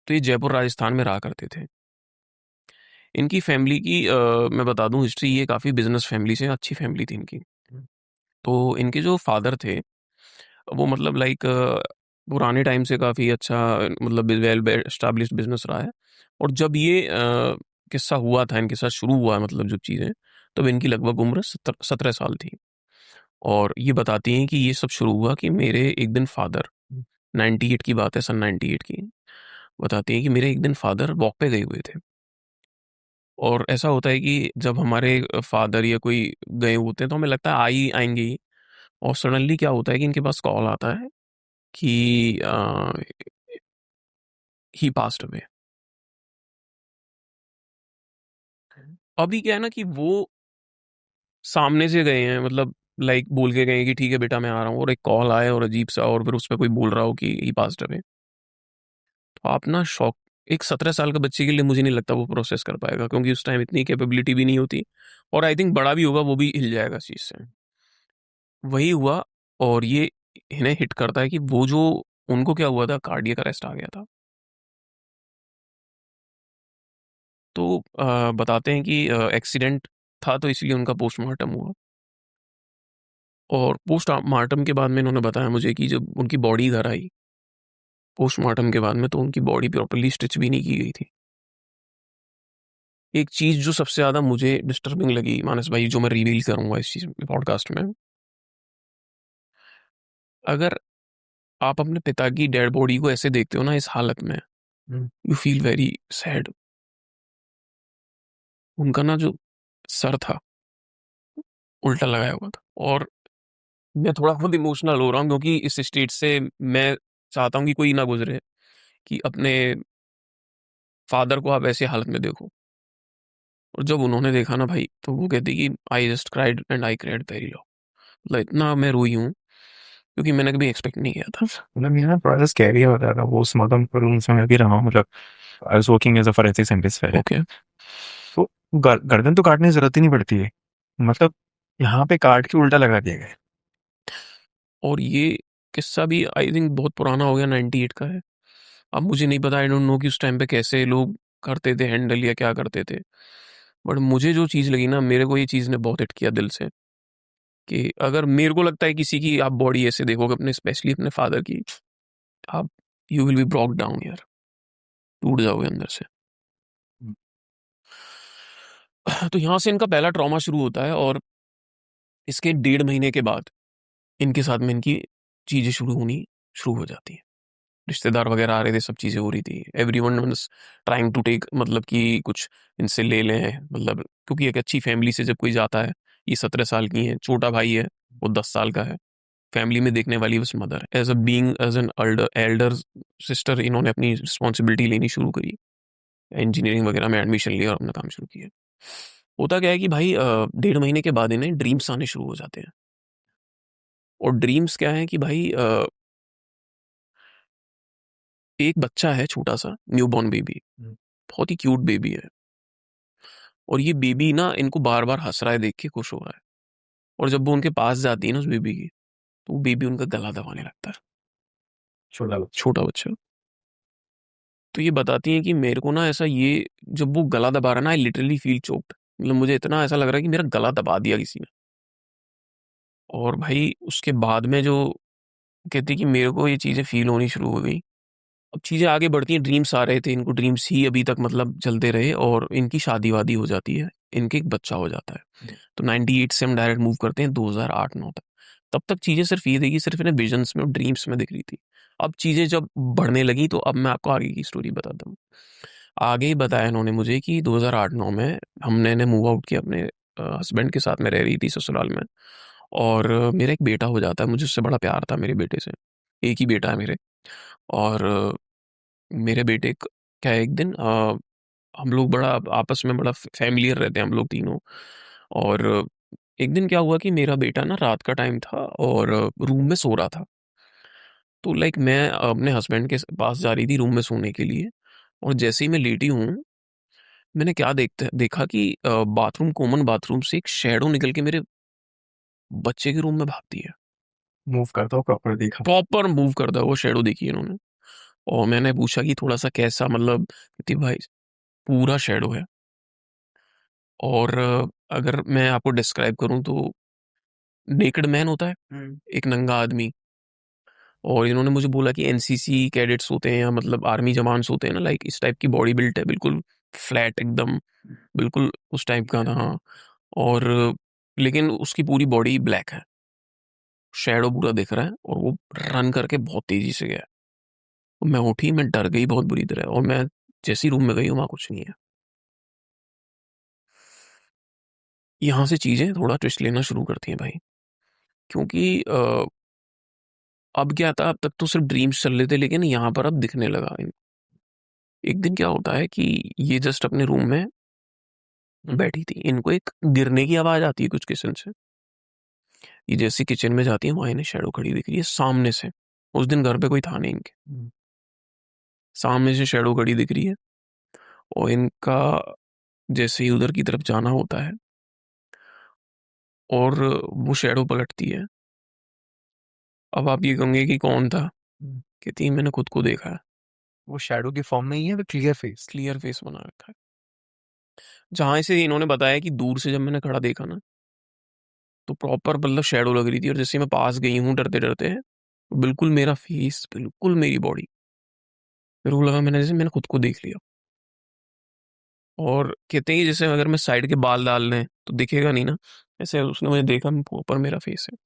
तो ये जयपुर राजस्थान में रहा करते थे। इनकी फैमिली की मैं बता दूं हिस्ट्री, ये काफ़ी बिजनेस फैमिली से अच्छी फैमिली थी इनकी। तो इनके जो फादर थे वो मतलब लाइक पुराने टाइम से काफ़ी अच्छा, मतलब वेल एस्टाब्लिश्ड बिजनेस रहा है। और जब ये किस्सा हुआ था, इनके साथ शुरू हुआ है मतलब जो चीज़ें, तब इनकी लगभग उम्र 17 साल थी। और ये बताती हैं कि ये सब शुरू हुआ कि मेरे एक दिन फादर, 98 की बात है, सन 98 की, बताती हैं कि मेरे एक दिन फादर वॉक पे गए हुए थे। और ऐसा होता है कि जब हमारे फादर या कोई गए होते हैं तो हमें लगता है आएंगे ही। और सडनली क्या होता है कि इनके पास कॉल आता है कि ही पास्ट अवे। अभी क्या है ना कि वो सामने से गए हैं, मतलब लाइक बोल के गए हैं कि ठीक है बेटा मैं आ रहा हूँ, और एक कॉल आया और अजीब सा, और फिर उस पर कोई बोल रहा हो कि ही पास्ट अवे। तो आप ना शॉक, एक 17 साल का बच्चे के लिए मुझे नहीं लगता वो प्रोसेस कर पाएगा, क्योंकि उस टाइम इतनी कैपेबिलिटी भी नहीं होती। और आई थिंक बड़ा भी होगा वो भी हिल जाएगा इस चीज़ से। वही हुआ। और ये इन्हें हिट करता है कि वो जो उनको क्या हुआ था, कार्डियक अरेस्ट आ गया था। तो बताते हैं कि एक्सीडेंट था, तो इसलिए उनका पोस्टमार्टम हुआ। और पोस्टमार्टम के बाद में इन्होंने बताया मुझे कि जब उनकी बॉडी घर आई पोस्टमार्टम के बाद में, तो उनकी बॉडी प्रॉपरली स्टिच भी नहीं की गई थी। एक चीज़ जो सबसे ज़्यादा मुझे डिस्टर्बिंग लगी मानस भाई, जो मैं रिवील करूंगा इस चीज़ पॉडकास्ट में, अगर आप अपने पिता की डेड बॉडी को ऐसे देखते हो ना इस हालत में, यू फील वेरी सैड। उनका ना जो सर था उल्टा लगाया हुआ था। और मैं थोड़ा खुद इमोशनल हो रहा हूँ, क्योंकि इस स्टेट से मैं चाहता हूँ कि कोई ना गुजरे, कि अपने फादर को आप ऐसे हालत में देखो। और जब उन्होंने देखा ना भाई, तो वो कहती कि I just cried and I cried very low. मतलब इतना मैं रोई हूँ, क्योंकि मैंने कभी एक्सपेक्ट नहीं किया था। मतलब ये ना थोड़ा सा स्कैरी होता था वो उस मदम रूम से मैं भी रहा हूँ मतलब I was working as a forensic scientist पहले। ओके। तो गर्दन तो काटने की जरूरत ही नहीं पड़ती है, मतलब यहाँ पे काट के उल्टा लगा दिया गया। और ये किस्सा भी आई थिंक बहुत पुराना हो गया, 98 का है। अब मुझे नहीं पता, आई डोंट नो कि उस टाइम पे कैसे लोग करते थे हैंडल या क्या करते थे। बट मुझे जो चीज़ लगी ना, मेरे को ये चीज़ ने बहुत हिट किया दिल से, कि अगर मेरे को लगता है किसी की आप बॉडी ऐसे देखोगे, अपने स्पेशली अपने फादर की, आप you will be broke down यार, टूट जाओगे अंदर से। तो यहाँ से इनका पहला ट्रॉमा शुरू होता है। और इसके 1.5 महीने के बाद इनके साथ में इनकी चीज़ें शुरू हो जाती हैं। रिश्तेदार वगैरह आ रहे थे, सब चीज़ें हो रही थी। Everyone was trying to take, मतलब कि कुछ इनसे ले लें, मतलब क्योंकि एक अच्छी फैमिली से जब कोई जाता है, ये 17 साल की है, छोटा भाई है वो 10 साल का है, फैमिली में देखने वाली बस mother, as a being as an elder sister, इन्होंने अपनी रिस्पॉन्सिबिलिटी लेनी शुरू करी। इंजीनियरिंग वगैरह में एडमिशन लिया और अपना काम शुरू किया। होता क्या है कि भाई 1.5 महीने के बाद इन्हें ड्रीम्स आने शुरू हो जाते हैं। और ड्रीम्स क्या है कि भाई एक बच्चा है छोटा सा न्यूबॉर्न बेबी, बहुत ही क्यूट बेबी है। और ये बेबी ना इनको बार बार हंस रहा है, देख के खुश हो रहा है। और जब वो उनके पास जाती है ना उस बेबी की, तो वो बेबी उनका गला दबाने लगता है, छोटा बच्चा। छोटा बच्चा। तो ये बताती हैं कि मेरे को ना ऐसा, ये जब वो गला दबा रहा है ना, आई लिटरली फील चोक्ड। मतलब मुझे इतना ऐसा लग रहा है कि मेरा गला दबा दिया किसी ने। और भाई उसके बाद में जो कहती है कि मेरे को ये चीज़ें फील होनी शुरू हो गई। अब चीज़ें आगे बढ़ती हैं, ड्रीम्स आ रहे थे इनको, ड्रीम्स ही अभी तक मतलब चलते रहे, और इनकी शादी वादी हो जाती है, इनके एक बच्चा हो जाता है। तो 98 से हम डायरेक्ट मूव करते हैं 2008-9 तक। तब तक चीज़ें सिर्फ ये थी कि सिर्फ इन्हें विजन्स में और ड्रीम्स में दिख रही थी। अब चीज़ें जब बढ़ने लगी, तो अब मैं आपको आगे की स्टोरी बताता हूँ। आगे ही बताया इन्होंने मुझे कि 2008-9 में हमने इन्हें मूव आउट किया, अपने हस्बैंड के साथ में रह रही थी ससुराल में। और मेरा एक बेटा हो जाता है, मुझे उससे बड़ा प्यार था मेरे बेटे से। एक ही बेटा है मेरे। और मेरे बेटे क्या है, एक दिन हम लोग बड़ा आपस में बड़ा फैमिलियर रहते हैं हम लोग तीनों। और एक दिन क्या हुआ कि मेरा बेटा ना, रात का टाइम था और रूम में सो रहा था। तो लाइक मैं अपने हस्बैंड के पास जा रही थी रूम में सोने के लिए। और जैसे ही मैं लेटी हूँ, मैंने क्या देखा कि बाथरूम, कॉमन बाथरूम से एक शेडो निकल के मेरे बच्चे के रूम में भागती है। मूव करता हूँ प्रॉपर देखा। प्रॉपर मूव करता है वो शेडो, देखी है इन्होंने। और मैंने पूछा कि थोड़ा सा कैसा, मतलब कहती भाई पूरा शेडो है। और अगर मैं आपको डिस्क्राइब करूं तो नेकेड मैन होता है, एक नंगा आदमी। और इन्होंने मुझे बोला कि एनसीसी कैडेट्स होते हैं या मतलब आर्मी जवान्स होते हैं ना, लाइक इस टाइप की बॉडी बिल्ट है, बिल्कुल फ्लैट एकदम, बिल्कुल उस टाइप का था, हाँ। और लेकिन उसकी पूरी बॉडी ब्लैक है, शैडो पूरा दिख रहा है, और वो रन करके बहुत तेजी से गया। और मैं उठी, मैं डर गई बहुत बुरी तरह, और मैं जैसी रूम में गई हूँ वहां कुछ नहीं है। यहाँ से चीजें थोड़ा ट्विस्ट लेना शुरू करती हैं भाई, क्योंकि अब क्या था, अब तक तो सिर्फ ड्रीम्स चल रहे थे, लेकिन यहाँ पर अब दिखने लगा। एक दिन क्या होता है कि ये जस्ट अपने रूम में बैठी थी, इनको एक गिरने की आवाज आती है कुछ किचन से। ये जैसी किचन में जाती है, वहां इन्हें शैडो खड़ी दिख रही है सामने से। उस दिन घर पे कोई था नहीं इनके, सामने से शैडो खड़ी दिख रही है। और इनका जैसे ही उधर की तरफ जाना होता है, और वो शैडो पलटती है। अब आप ये कहोगे कि कौन था, कहती है मैंने खुद को देखा है। वो शैडो की फॉर्म में ही है, तो क्लियर फेस। क्लियर फेस बना रखा है। जहां से इन्होंने बताया कि दूर से जब मैंने खड़ा देखा ना, तो प्रॉपर मतलब शैडो लग रही थी, और जैसे मैं पास गई हूँ डरते डरते, बिल्कुल मेरा फेस, बिल्कुल मेरी बॉडी, मेरे को लगा मैंने जैसे मैंने खुद को देख लिया। और कहते हैं कि जैसे अगर मैं साइड के बाल डाल लें तो दिखेगा नहीं ना, ऐसे उसने मुझे देखा, प्रॉपर मेरा फेस है।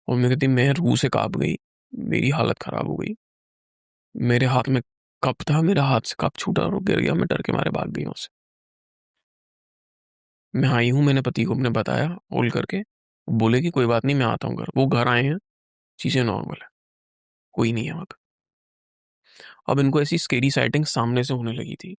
और मैं कहती, मैं रूह से कांप गई, मेरी हालत खराब हो गई। मेरे हाथ में कप था, मेरा हाथ से कप छूटा और गिर गया, मैं डर के मारे भाग गई वहां से। मैं आई हूँ, मैंने पति को अपने बताया कॉल करके, बोले कि कोई बात नहीं, मैं आता हूँ घर। वो घर आए हैं, चीजें नॉर्मल है, कोई नहीं है वहां पे। अब इनको ऐसी स्केरी साइटिंग सामने से होने लगी थी,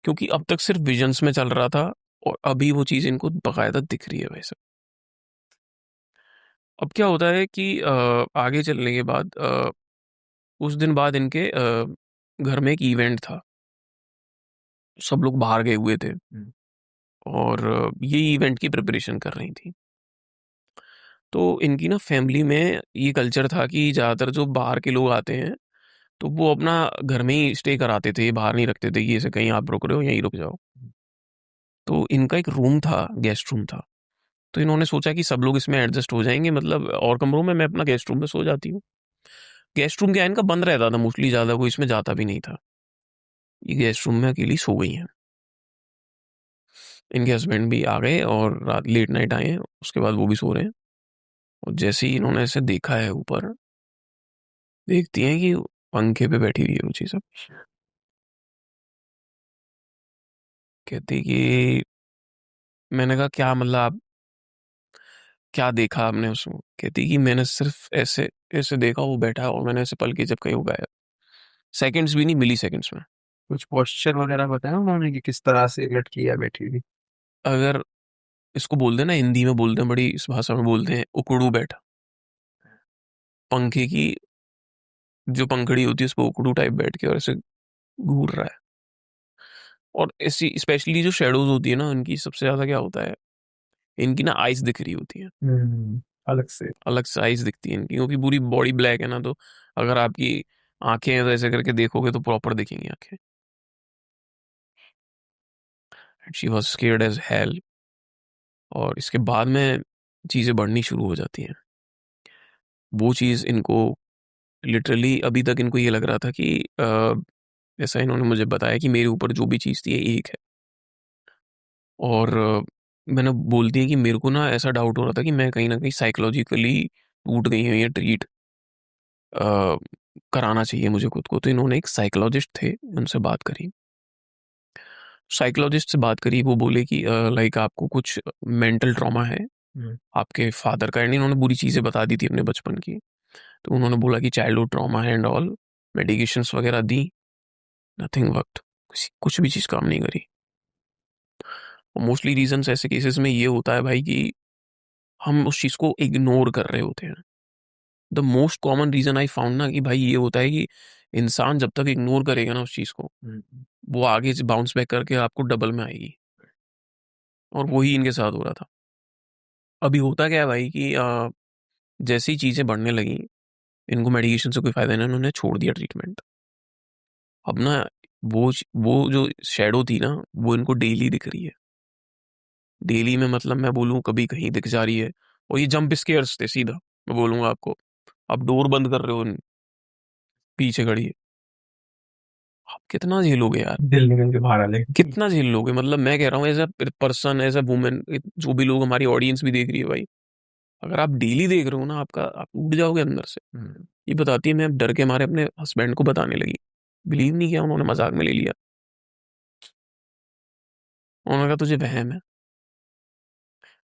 क्योंकि अब तक सिर्फ विजन्स में चल रहा था, और अभी वो चीज इनको बकायदा दिख रही है वैसे। अब क्या होता है कि आगे चलने के बाद उस दिन बाद इनके घर में एक इवेंट था, सब लोग बाहर गए हुए थे, और ये इवेंट की प्रिपरेशन कर रही थी। तो इनकी ना फैमिली में ये कल्चर था कि ज़्यादातर जो बाहर के लोग आते हैं, तो वो अपना घर में ही स्टे कराते थे, बाहर नहीं रखते थे कि ऐसे कहीं आप रुक रहे हो यहीं रुक जाओ। तो इनका एक रूम था, गेस्ट रूम था। तो इन्होंने सोचा कि सब लोग इसमें एडजस्ट हो जाएंगे, मतलब और कमरों में मैं अपना गेस्ट रूम में सो जाती हूँ। गेस्ट रूम क्या है, इनका बंद रहता था मोस्टली, ज़्यादा कोई इसमें जाता भी नहीं था। ये गेस्ट रूम में अकेली सो गई हैं। इनके हस्बैंड भी आ गए और रात लेट नाइट आए हैं, उसके बाद वो भी सो रहे हैं। और जैसे ही इन्होंने ऐसे देखा है ऊपर, देखती हैं कि पंखे पे बैठी हुई है वो चीज़ सब। कहती कि मैंने कहा क्या मतलब आप क्या देखा आपने उसमें। कहती कि मैंने सिर्फ ऐसे ऐसे देखा, वो बैठा है, और मैंने ऐसे पल के जब कहीं वो गायब। सेकंड्स भी नहीं, मिली सेकंड्स में। कुछ पोस्चर वगैरह बताया उन्होंने कि किस तरह से लटकी है बैठी हुई? अगर इसको बोलते हैं ना, हिंदी में बोलते हैं, बड़ी इस भाषा में बोलते हैं, उकड़ू बैठा। पंखे की जो पंखड़ी होती है उस पर उकड़ू टाइप बैठ के और ऐसे घूर रहा है। और ऐसी स्पेशली जो शेडोज होती है ना, इनकी सबसे ज्यादा क्या होता है, इनकी ना आइज दिख रही होती है, अलग से। अलग से आइज दिखती है इनकी, क्योंकि पूरी बॉडी ब्लैक है ना। तो अगर आपकी आंखें हैं तो ऐसे करके देखोगे तो प्रॉपर दिखेंगी आंखें। And she was scared as hell. और इसके बाद में चीजें बढ़नी शुरू हो जाती हैं। वो चीज इनको लिटरली, अभी तक इनको ये लग रहा था कि ऐसा इन्होंने मुझे बताया कि मेरे ऊपर जो भी चीज थी ये एक है। और मैंने बोलती है कि मेरे को ना ऐसा डाउट हो रहा था कि मैं कहीं ना कहीं साइकोलॉजिकली टूट गई हूँ, या ट्रीट कराना चाहिए मुझे खुद को। तो इन्होंने एक साइकोलॉजिस्ट थे, उनसे बात करी। साइकोलॉजिस्ट से बात करी, वो बोले कि लाइक आपको कुछ मेंटल ट्रॉमा है आपके फादर का। एंड इन्होंने बुरी चीज़ें बता दी थी अपने बचपन की। तो उन्होंने बोला कि चाइल्डहुड ट्रॉमा है एंड ऑल। मेडिकेशंस वगैरह दी, नथिंग वर्कड, कुछ भी चीज़ काम नहीं करी। और मोस्टली रीजंस ऐसे केसेस में ये होता है भाई कि हम उस चीज़ को इग्नोर कर रहे होते हैं। The most common reason I found ना, कि भाई ये होता है कि इंसान जब तक इग्नोर करेगा ना उस चीज़ को, वो आगे बाउंस बैक करके आपको डबल में आएगी। और वही इनके साथ हो रहा था। अभी होता क्या है भाई कि जैसे ही चीज़ें बढ़ने लगी, इनको मेडिकेशन से कोई फ़ायदा नहीं, इन्होंने छोड़ दिया ट्रीटमेंट। अब ना वो जो शैडो थी ना, वो इनको डेली दिख रही है। डेली में मतलब मैं बोलूँ कभी कहीं दिख जा रही है, और ये जंप स्केयर्स थे सीधा, मैं बोलूँगा आपको। आप डोर बंद कर रहे हो, पीछे खड़ी है। आप कितना झेलोगे यार? दिल निकल के बाहर आ ले। कितना झेल लोगे? मतलब मैं कह रहा हूँ as a person, as a woman, जो भी लोग, हमारी ऑडियंस भी देख रही है भाई, अगर आप डेली देख रहे हो ना, आप टूट जाओगे अंदर से। ये बताती है, मैं डर के मारे अपने हस्बैंड को बताने लगी। बिलीव नहीं किया, उन्होंने मज़ाक में ले लिया। उन्होंने कहा तुझे वहम है।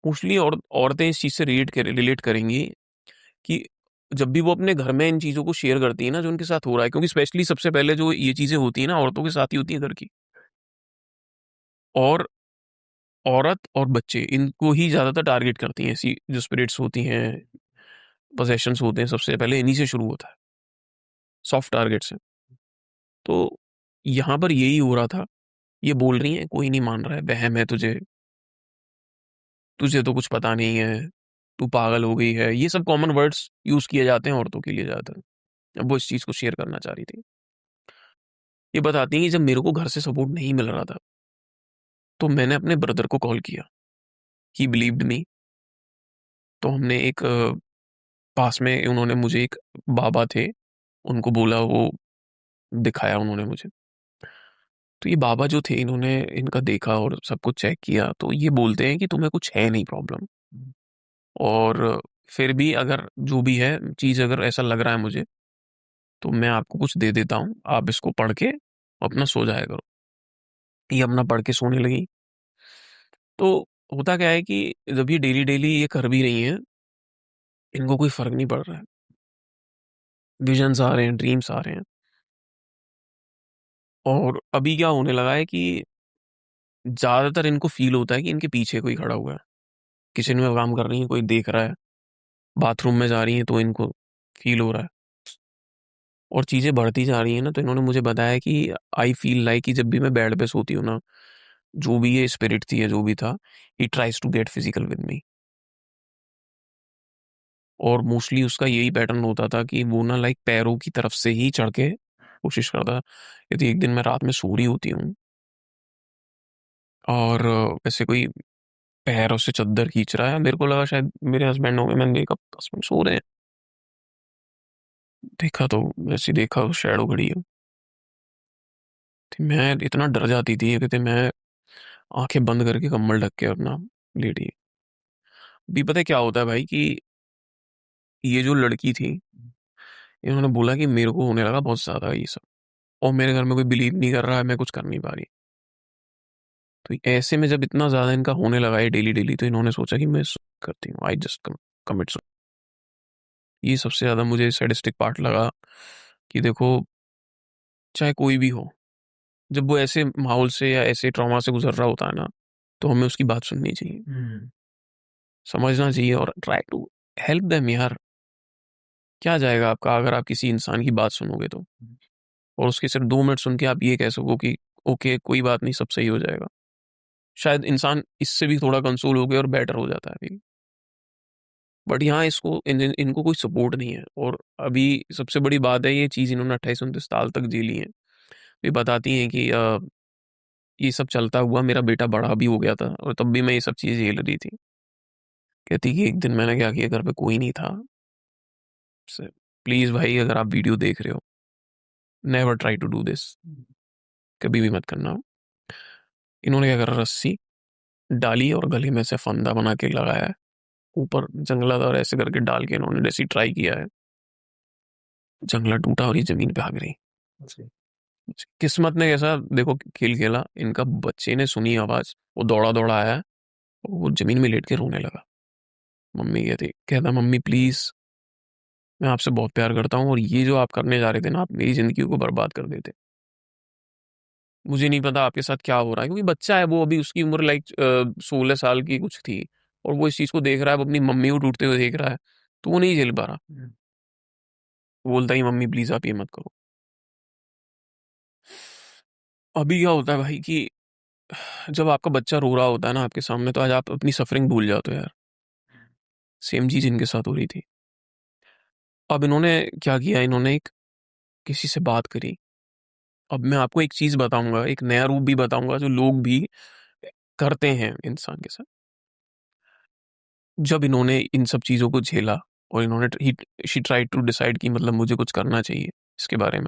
मोस्टली औरतें इस चीज़ से रिलेट करेंगी कि जब भी वो अपने घर में इन चीज़ों को शेयर करती है ना, जो उनके साथ हो रहा है, क्योंकि स्पेशली सबसे पहले जो ये चीज़ें होती है ना, औरतों के साथ ही होती है घर की। और औरत और बच्चे, इनको ही ज़्यादातर टारगेट करती हैं ऐसी जो स्पिरिट्स होती हैं, पोजेशंस होते हैं, सबसे पहले इन्हीं से शुरू होता है, सॉफ्ट टारगेट से। तो यहाँ पर यही हो रहा था। ये बोल रही हैं कोई नहीं मान रहा है, वहम है तुझे, तुझे तो कुछ पता नहीं है, तू पागल हो गई है। ये सब कॉमन वर्ड्स यूज़ किए जाते हैं औरतों के लिए ज़्यादातर। अब वो इस चीज़ को शेयर करना चाह रही थी। ये बताती हैं कि जब मेरे को घर से सपोर्ट नहीं मिल रहा था, तो मैंने अपने ब्रदर को कॉल किया। ही बिलीव्ड मी। तो हमने एक पास में, उन्होंने मुझे एक बाबा थे, उनको बोला, वो दिखाया उन्होंने मुझे। तो ये बाबा जो थे, इन्होंने इनका देखा और सब कुछ चेक किया, तो ये बोलते हैं कि तुम्हें कुछ है नहीं प्रॉब्लम। और फिर भी अगर जो भी है चीज़, अगर ऐसा लग रहा है मुझे, तो मैं आपको कुछ दे देता हूँ, आप इसको पढ़ के अपना सो जाया करो। ये अपना पढ़ के सोने लगी। तो होता क्या है कि जब ये डेली-डेली ये कर भी रही हैं, इनको कोई फ़र्क नहीं पड़ रहा है। विज़न्स आ रहे हैं, ड्रीम्स आ रहे हैं। और अभी क्या होने लगा है कि ज़्यादातर इनको फ़ील होता है कि इनके पीछे कोई खड़ा हुआ है। किचन में काम कर रही हैं, कोई देख रहा है। बाथरूम में जा रही हैं, तो इनको फ़ील हो रहा है। और चीज़ें बढ़ती जा रही हैं ना, तो इन्होंने मुझे बताया कि आई फ़ील लाइक कि जब भी मैं बेड पे सोती हूँ ना, जो भी ये स्पिरिट थी या जो भी था, he tries to get physical with me. और मोस्टली उसका यही पैटर्न होता था कि वो ना लाइक पैरों की तरफ से ही चढ़ के कोशिश करता। यदि एक दिन मैं रात में सो रही होती हूँ, और ऐसे कोई पैरों से चद्दर खींच रहा है, मेरे को लगा शायद मेरे हस्बैंड होंगे, मैंने देखा हस्बैंड सो रहे हैं। देखा तो वैसे ही देखा, शैडो खड़ी है। तो मैं इतना डर जाती थी, कहते मैं आंखें बंद करके कंबल ढक के अपना लेटी। अभी पता है क्या होता है भाई कि ये जो लड़की थी, इन्होंने बोला कि मेरे को होने लगा बहुत ज़्यादा ये सब, और मेरे घर में कोई बिलीव नहीं कर रहा है, मैं कुछ कर नहीं पा रही। तो ऐसे में जब इतना ज़्यादा इनका होने लगा है डेली-डेली, तो इन्होंने सोचा कि मैं करती हूँ, आई जस्ट कमिट सुसाइड। ये सबसे ज़्यादा मुझे सैडिस्टिक पार्ट लगा कि देखो, चाहे कोई भी हो, जब वो ऐसे माहौल से या ऐसे ट्रॉमा से गुज़र रहा होता है ना, तो हमें उसकी बात सुननी चाहिए, समझना चाहिए और ट्राई टू हेल्प देम यार। क्या जाएगा आपका अगर आप किसी इंसान की बात सुनोगे तो? और उसके सिर्फ 2 मिनट सुन के आप ये कह सको कि ओके, कोई बात नहीं, सब सही हो जाएगा। शायद इंसान इससे भी थोड़ा कंसोल हो गया और बेटर हो जाता है। बट यहाँ इसको इनको कोई सपोर्ट नहीं है, और अभी सबसे बड़ी बात है, ये चीज़ इन्होंने 28-29 साल तक झेली है। ये बताती हैं कि ये सब चलता हुआ मेरा बेटा बड़ा भी हो गया था, और तब भी मैं ये सब चीज़ें झेल रही थी। कहती कि एक दिन मैंने क्या किया, घर पे कोई नहीं था। प्लीज़ भाई, अगर आप वीडियो देख रहे हो, never try to do this, कभी भी मत करना। इन्होंने क्या करा, रस्सी डाली और गले में से फंदा बना के लगाया है, ऊपर जंगला था, और ऐसे करके डाल के इन्होंने जैसे ट्राई किया है, जंगला टूटा और ये ज़मीन पे आ गिरी। किस्मत ने कैसा देखो खेल खेला, इनका बच्चे ने सुनी आवाज़, वो दौड़ा-दौड़ा आया, और वो ज़मीन में लेट के रोने लगा। मम्मी कहता मम्मी प्लीज़, मैं आपसे बहुत प्यार करता हूँ, और ये जो आप करने जा रहे थे ना, आप मेरी ज़िंदगी को बर्बाद कर देते। मुझे नहीं पता आपके साथ क्या हो रहा है, क्योंकि बच्चा है वो, अभी उसकी उम्र लाइक 16 साल की कुछ थी, और वो इस चीज़ को देख रहा है, वो अपनी मम्मी को टूटते हुए देख रहा है, तो वो नहीं झेल पा रहा। वो बोलता है मम्मी प्लीज़ आप ये मत करो। अभी क्या होता है भाई कि जब आपका बच्चा रो रहा होता है ना आपके सामने, तो आज आप अपनी सफरिंग भूल जाते हो यार। सेम चीज़ इनके साथ हो रही थी। अब इन्होंने क्या किया, इन्होंने एक किसी से बात करी। अब मैं आपको एक चीज़ बताऊँगा, एक नया रूप भी बताऊँगा जो लोग भी करते हैं इंसान के साथ। जब इन्होंने इन सब चीज़ों को झेला और इन्होंने शी ट्राइड टू डिसाइड कि मतलब मुझे कुछ करना चाहिए इसके बारे में।